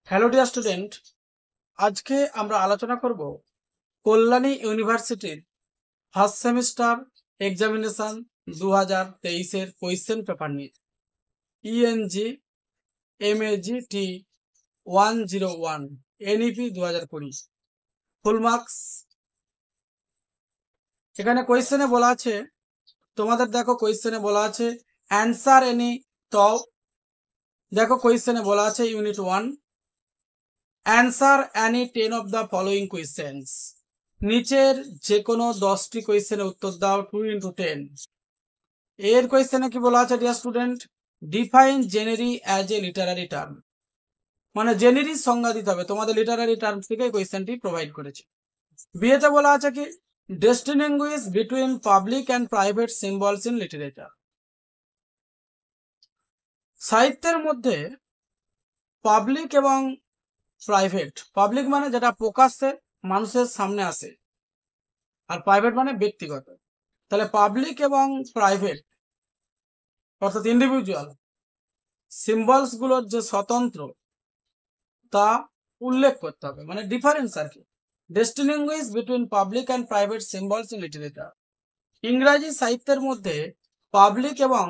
Hello dear student, আজকে আমরা আলোচনা করব কল্যাণী ইউনিভার্সিটির ফার্স্ট সেমিস্টার এক্সামিনেশন 2023-এর কোয়েশ্চেন পেপার নিয়ে। ENG MAG T 101 NEP 2020 full marks. এখানে কোয়েশ্চেনে বলা আছে, তোমাদের দেখো কোয়েশ্চেনে বলা আছে অ্যান্সার এনি টপ। দেখো কোয়েশ্চেনে বলা আছে unit 1 answer any 10 of the following questions. নিচের যে কোনো 10টি কোয়েশ্চেনের উত্তর দাও 2 into 10। এর কোয়েশ্চেনে কি বলা আছে dear student, define genre as a literary term, মানে জেনারি সংজ্ঞা দিতে হবে। তোমাদের লিটারারি টার্ম থেকে কোয়েশ্চেনটি প্রোভাইড করেছে। বিয়েতে বলা আছে কি distinguish between public and private symbols in literature. সাহিত্যের মধ্যে পাবলিক এবং প্রাইভেট, পাবলিক মানে যেটা প্রকাশ্যে মানুষের সামনে আসে, আর প্রাইভেট মানে ব্যক্তিগত। তাহলে পাবলিক এবং প্রাইভেট অর্থাৎ ইন্ডিভিজুয়াল সিম্বলস গুলোর যে স্বতন্ত্র তা উল্লেখ করতে হবে, মানে ডিফারেন্স আর কি। Distinguish between public and private symbols in literature. ইংরাজি সাহিত্যের মধ্যে পাবলিক এবং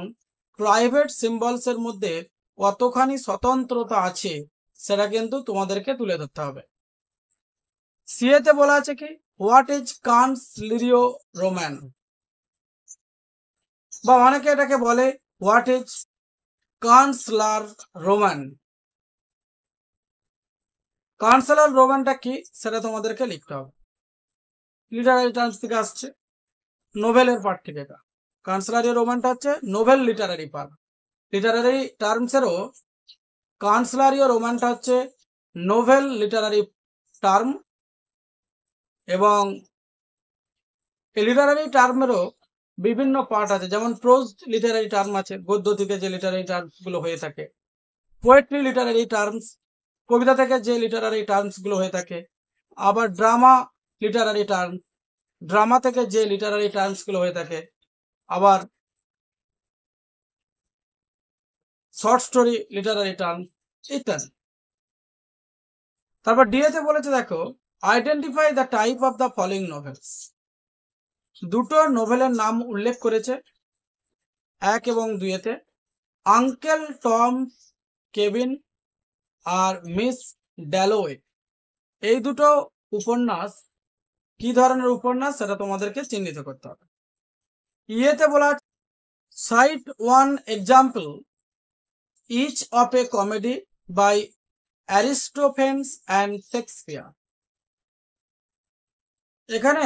প্রাইভেট সিম্বলস এর মধ্যে কতখানি স্বতন্ত্রতা আছে সেটা কিন্তু তোমাদেরকে তুলে ধরতে হবে। সিএতে বলা আছে কি হোয়াট ইজ কান্টস লিরিও রোম্যান, বা অনেকে এটাকে বলে হোয়াট ইজ কান্সলার রোম্যান। কান্সলার রোম্যানটা কি সেটা তোমাদেরকে লিখতে হবে। লিটারারি টার্মস থেকে আসছে, নোভেলের পার্ট থেকে। এটা কান্সলারি রোম্যানটা হচ্ছে নোভেল লিটারারি পার্ট। লিটারারি টার্মসেরও কান্সলারিও রোম্যানটা হচ্ছে নোভেল লিটারারি টার্ম, এবং এই লিটারারি টার্মেরও বিভিন্ন পার্ট আছে, যেমন প্রোজ লিটারারি টার্ম আছে, গদ্য থেকে যে লিটারারি টার্মস গুলো হয়ে থাকে। পোয়েট্রি লিটারারি টার্মস, কবিতা থেকে যে লিটারারি টার্মস গুলো হয়ে থাকে। আবার ড্রামা লিটারারি টার্ম, ড্রামা থেকে যে লিটারারি টার্মস গুলো হয়ে থাকে। আবার শর্ট স্টোরি লিটারারি টার্ম ইত্যাদি। তারপর ডিএতে বলেছে দেখো identify the type of the following novels. দুটো নোভেলের নাম উল্লেখ করেছে 1 এবং 2-তে। আঙ্কেল টম কেবিন আর মিস ড্যালোয়ে, এই দুটো উপন্যাস কি ধরনের উপন্যাস সেটা তোমাদেরকে চিহ্নিত করতে হবে। ইয়েতে বলা cite one example each of a comedy by Aristophanes and Shakespeare. এখানে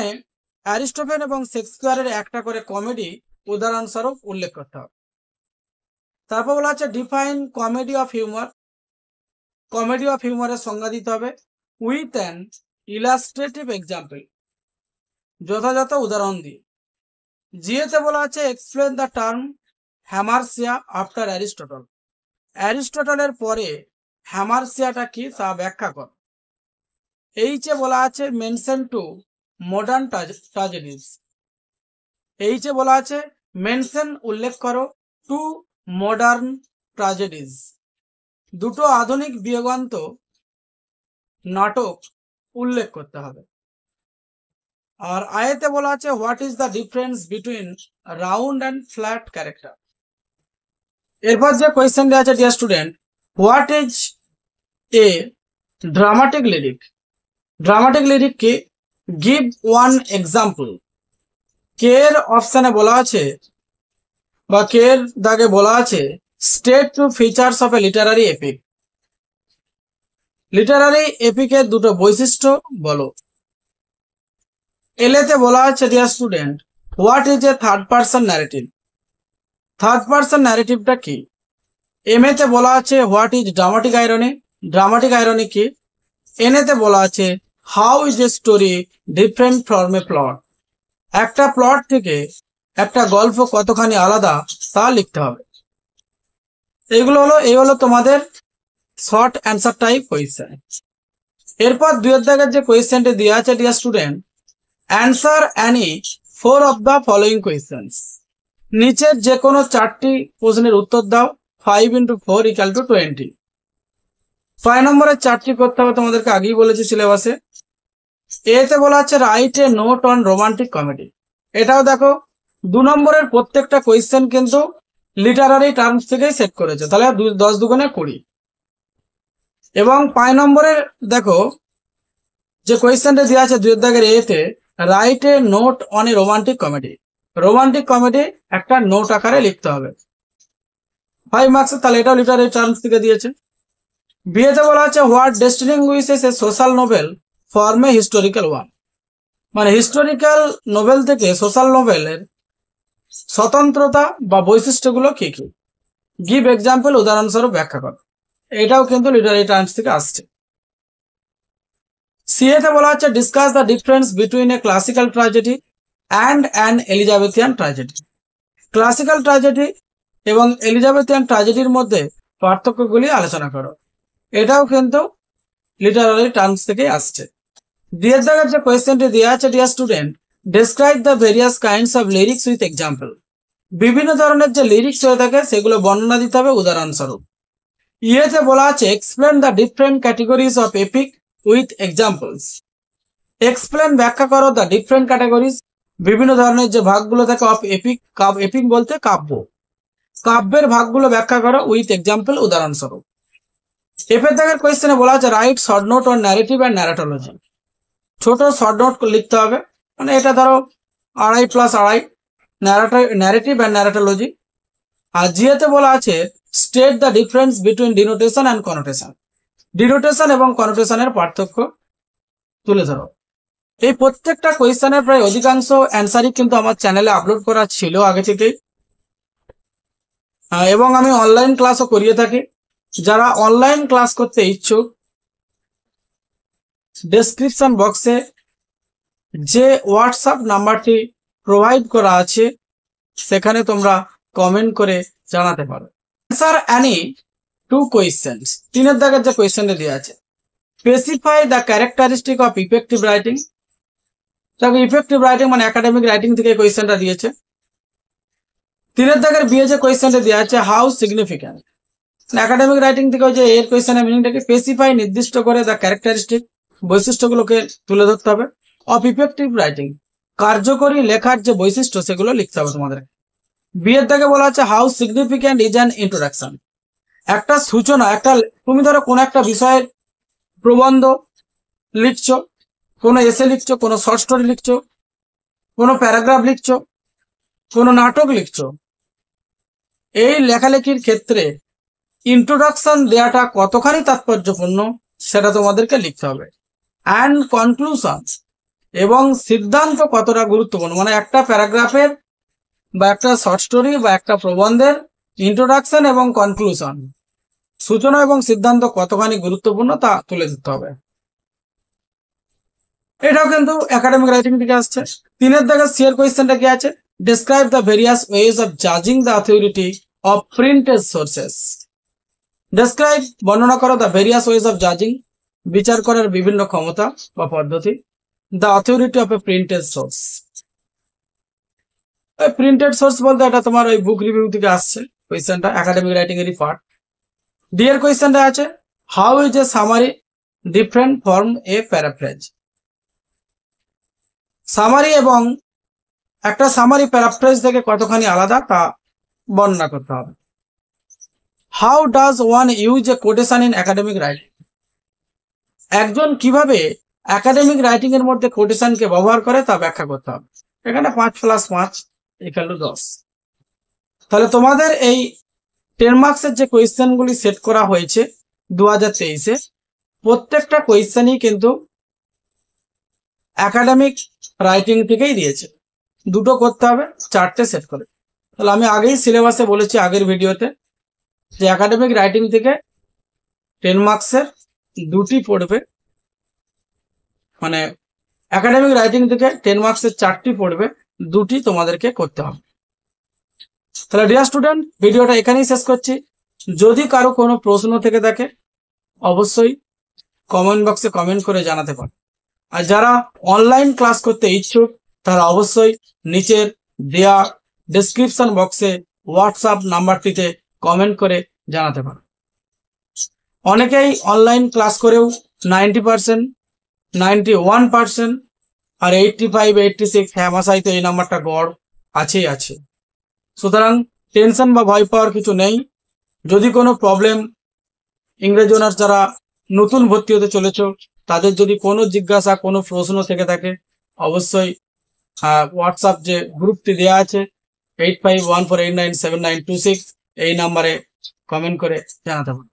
অ্যারিস্টোফেন এবং শেক্সপিয়ারের একটা করে কমেডি উদাহরণস্বরূপ উল্লেখ করতে হবে। তারপর বলা আছে define comedy of humour. Comedy of হিউমারের সংজ্ঞা দিতে হবে উইথ অ্যান ইলাস্ট্রেটিভ এক্সাম্পল, যথাযথ উদাহরণ দিয়ে। জিএতে বলা আছে explain the term hamartia after Aristotle. অ্যারিস্টটলের পরে হ্যামারসিয়াটা কি তা ব্যাখ্যা কর। এইচে বলা আছে মেনশন টু মডার্ন ট্র্যাজেডিজ। এইচে বলা আছে মেনশন উল্লেখ করো টু মডার্ন ট্র্যাজেডিজ, দুটো আধুনিক বিয়োগান্ত নাটক উল্লেখ করতে হবে। আর আয়েতে বলা আছে what is the difference between round and flat character. এরপর যে কোয়েশ্চেনটি আছে dear student, what is a dramatic lyric. Dramatic lyric কি, গিভ ওয়ান এক্সাম্পল। কে এর অপশনে বলা আছে বা কে এর দাগে বলা আছে state two features of a literary epic. Literary এপিকের দুটো বৈশিষ্ট্য বলো। এলেতে বলা আছে dear student what is a third person narrative. Third person ন্যারেটিভটা কি। এমএতে বলা আছে what is dramatic irony. Dramatic irony কি। এনএতে বলা আছে how is a story different from a plot. একটা প্লট থেকে একটা গল্প কতখানি আলাদা তা লিখতে হবে। এই হলো তোমাদের শর্ট অ্যান্সার টাইপ কোয়েশ্চেন। এরপর 2 দাগের যে কোয়েশ্চেনটি দেওয়া আছে dear student, answer any 4 of the following questions. নিচের যে কোনো 4টি প্রশ্নের উত্তর দাও। 5 into 4 = 20। 5 নম্বরের 4টি করতে হবে, তোমাদেরকে আগেই বলেছি সিলেবাসে। এতে বলা আছে write a note on romantic comedy. এটাও দেখো 2 নম্বরের প্রত্যেকটা কোয়েশ্চেন কিন্তু লিটারারি টার্মস থেকেই সেট করেছে, তাহলে 10 দুগুণে 20। এবং 5 নম্বরের দেখো যে কোয়েশ্চেনটা দেওয়া আছে 2 দাগের এতে, write a note on a romantic comedy. Romantic comedy একটা নোট আকারে লিখতে হবে 5 মার্কস, তাহলে এটাও লিটারারি টার্মস থেকে দিয়েছে। বিয়েতে বলা আছে what ডিস্টিংগুইশেস A social Nobel form a historical one. মানে হিস্টোরিক্যাল নোবেল থেকে সোশ্যাল নোবেলের স্বতন্ত্রতা বা বৈশিষ্ট্যগুলো কি কি, গিভ এক্সাম্পল, উদাহরণস্বরূপ ব্যাখ্যা করো। এটাও কিন্তু লিটারারি টার্মস থেকে আসছে। সিএতে বলা হচ্ছে discuss the difference between a classical tragedy and an Elizabethan tragedy. Classical tragedy এবং এলিজাবেথিয়ান ট্র্যাজেডির মধ্যে পার্থক্যগুলি আলোচনা করো। এটাও কিন্তু লিটারারি টার্মস থেকে আসছে। ডিয়ার দাগের যে কোয়েশ্চেনটি দেওয়া আছে, dear student describe the various kinds of lyrics with example. বিভিন্ন ধরনের যে লিরিক্স হয়ে থাকে সেগুলো বর্ণনা দিতে হবে উদাহরণস্বরূপ। ইয়েতে বলা আছে explain the different categories of epic with examples. Explain ব্যাখ্যা করো দ্য ডিফারেন্ট ক্যাটাগরিজ, বিভিন্ন ধরনের যে ভাগগুলো থাকে অফ এপিক। এপিক বলতে কাব্য, কাব্যের ভাগগুলো ব্যাখ্যা করো উইথ এক্সাম্পল, উদাহরণস্বরূপ। এফের দাগের কোয়েশ্চেনে বলা আছে write short note on narrative and narratology. ছোট শর্ট নোট লিখতে হবে, মানে এটা ধরো 2.5+2.5 ন্যারেটিভ অ্যান্ড ন্যারেটোলজি। আর জিএতে বলা আছে state the difference between ডিনোটেশন and connotation. ডিনোটেশন এবং কনোটেশনের পার্থক্য তুলে ধরো। এই প্রত্যেকটা কোয়েশ্চেনের প্রায় অধিকাংশ অ্যান্সারই কিন্তু আমার চ্যানেলে আপলোড করা ছিল আগে থেকেই, এবং আমি অনলাইন ক্লাসও করিয়ে থাকি। যারা অনলাইন ক্লাস করতে ইচ্ছুক, ডেসক্রিপশন বক্সে যে হোয়াটসঅ্যাপ নাম্বারটি প্রোভাইড করা আছে সেখানে তোমরা কমেন্ট করে জানাতে পারো। Answer Annie 2 questions. 3 দাগের যে কোয়েশ্চেনটা দেওয়া আছে specify the characteristic of effective writing. তবে ইফেক্টিভ রাইটিং মানে একাডেমিক রাইটিং থেকে কোয়েশ্চেনটা দিয়েছে। 3 দাগের বিয়ে যে কোয়েশ্চেনটা দেওয়া আছে হাউ সিগনিফিক্যান্ট। একাডেমিক রাইটিং থেকে যে এর কোয়েশ্চেনের মিনিংটাকে স্পেসিফাই, নির্দিষ্ট করে দ্য ক্যারেক্টারিস্টিক, বৈশিষ্ট্যগুলোকে তুলে ধরতে হবে। অফ ইফেক্টিভ রাইটিং, কার্যকরী লেখার যে বৈশিষ্ট্য সেগুলো লিখতে হবে তোমাদের। বিয়ের দাগে বলা আছে how significant is an introduction. একটা সূচনা, একটা তুমি ধরো কোন একটা বিষয়ের প্রবন্ধ লিখছো, কোনো এসে লিখছো, কোনো শর্ট স্টোরি লিখছো, কোনো প্যারাগ্রাফ লিখছো, কোনো নাটক লিখছো, এই লেখালেখির ক্ষেত্রে ইন্ট্রোডাকশন দেওয়াটা কতখানি তাৎপর্যপূর্ণ সেটা তোমাদেরকে লিখতে হবে। অ্যান্ড কনক্লুশন, এবং সিদ্ধান্ত কতটা গুরুত্বপূর্ণ, মানে একটা প্যারাগ্রাফের বা একটা শর্ট স্টোরি বা একটা প্রবন্ধের ইন্ট্রোডাকশন এবং কনক্লুশন, সূচনা এবং সিদ্ধান্ত কতখানি গুরুত্বপূর্ণ তা তুলে ধরতে হবে। এটাও কিন্তু একাডেমিক রাইটিং থেকে আসছে। 3 দাগের সিএর কোয়েশ্চেনটা কি আছে, describe the various ways of জাজিং the authority of printed sources. Describe, বর্ণনা করো দ্য ভেরিয়াস ওয়েজ অফ জাজিং, বিচার করার বিভিন্ন ক্ষমতা বা পদ্ধতি, the authority of a printed source. Printed source বলতে এটা তোমার ওই বুক রিভিউ থেকে আসছে কোয়েশ্চেনটা, একাডেমিক রাইটিং এরই পার্ট। ডিএর কোয়েশ্চেনটা আছে how is a summary different from a paraphrase. Summary এবং একটা সামারি প্যারাফ্রেজ থেকে কতখানি আলাদা তা বর্ণনা করতে হবে। How does one use a quotation in academic writing. একজন কিভাবে একাডেমিক রাইটিং এর মধ্যে কোটেশনকে ব্যবহার করে তা ব্যাখ্যা করতে হবে। এখানে 5+5 = 10। তাহলে তোমাদের এই 10 মার্কসের যে কোয়েশ্চেনগুলি সেট করা হয়েছে 2023-এ, প্রত্যেকটা কোয়েশ্চেনই কিন্তু একাডেমিক রাইটিং থেকেই দিয়েছে। 2টো করতে হবে, 4টে সেট করে। তাহলে আমি আগেই সিলেবাসে বলেছি আগের ভিডিওতে যে একাডেমিক রাইটিং থেকে 10 মার্কসের 2টি পড়বে, মানে একাডেমিক রাইটিং থেকে 10 মার্কসের 4টি পড়বে, 2টি তোমাদেরকে করতে হবে। তাহলে ডিয়ার স্টুডেন্ট, ভিডিওটা এখানেই শেষ করছি। যদি কারো কোনো প্রশ্ন থেকে থাকে অবশ্যই কমেন্ট বক্সে কমেন্ট করে জানাতে পারো। আর যারা অনলাইন ক্লাস করতে ইচ্ছুক তারা অবশ্যই নিচের দেয়া ডেসক্রিপশন বক্সে হোয়াটসঅ্যাপ নাম্বারটিতে কমেন্ট করে জানাতে পারো। অনেকেই অনলাইন ক্লাস করেও 90%, 91% আর 85, 86 হ্যামাশাই তো এই নাম্বারটা গড় আছেই আছে। সুতরাং টেনশন বা ভয় পাওয়ার কিছু নেই। যদি কোনো প্রবলেম, ইংরেজি অনার্স যারা নতুন ভর্তি হতে চলেছ তাদের যদি কোনো জিজ্ঞাসা, কোনো প্রশ্ন থেকে থাকে, অবশ্যই হোয়াটসঅ্যাপ যে গ্রুপটি দেওয়া আছে 8514897926 এই নাম্বারে কমেন্ট করে জানাতে পারো।